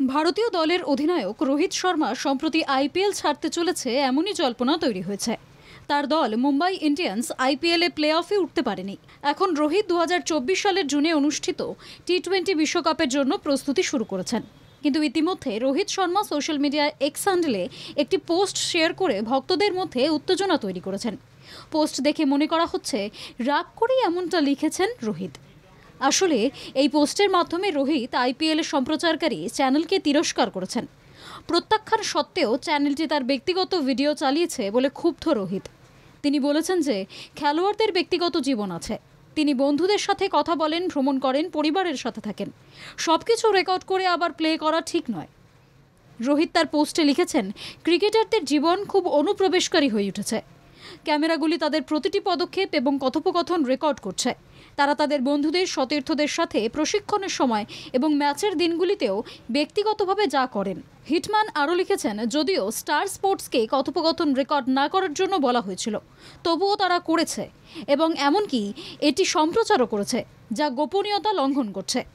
ভারতীয় দলের অধিনায়ক রোহিত শর্মা সম্প্রতি আইপিএল ছাড়তে চলেছে এমনই জল্পনা তৈরি হয়েছে। তার দল মুম্বাই ইন্ডিয়ান্স আইপিএলে প্লে অফে উঠতে পারেনি। এখন রোহিত 2024 সালের জুনে অনুষ্ঠিত টি-20 বিশ্বকাপের জন্য প্রস্তুতি শুরু করেছেন। কিন্তু ইতিমধ্যে রোহিত শর্মা সোশ্যাল মিডিয়ায় এক্স হ্যান্ডেলে একটি পোস্ট শেয়ার করে ভক্তদের মধ্যে উত্তেজনা তৈরি করেছেন। পোস্ট দেখে মনে করা হচ্ছে রাগ করেই এমনটা লিখেছেন রোহিত। আসলে এই পোস্টের মাধ্যমে রোহিত আইপিএলের সম্প্রচারকারী চ্যানেলকে তিরস্কার করেছেন। প্রত্যাখ্যান সত্ত্বেও চ্যানেলটি তার ব্যক্তিগত ভিডিও চালিয়েছে বলে ক্ষুব্ধ রোহিত। তিনি বলেছেন যে খেলোয়াড়দের ব্যক্তিগত জীবন আছে, তিনি বন্ধুদের সাথে কথা বলেন, ভ্রমণ করেন, পরিবারের সাথে থাকেন, সবকিছু রেকর্ড করে আবার প্লে করা ঠিক নয়। রোহিত তার পোস্টে লিখেছেন, ক্রিকেটারদের জীবন খুব অনুপ্রবেশকারী হয়ে উঠেছে। ক্যামেরাগুলি তাদের প্রতিটি পদক্ষেপ এবং কথোপকথন রেকর্ড করছে। তারা তাদের বন্ধুদের, সতীর্থদের সাথে প্রশিক্ষণের সময় এবং ম্যাচের দিনগুলিতেও ব্যক্তিগতভাবে যা করেন। হিটম্যান আরও লিখেছেন, যদিও স্টার স্পোর্টসকে কথোপকথন রেকর্ড না করার জন্য বলা হয়েছিল, তবুও তারা করেছে এবং এমনকি এটি সম্প্রচারও করেছে, যা গোপনীয়তা লঙ্ঘন করছে।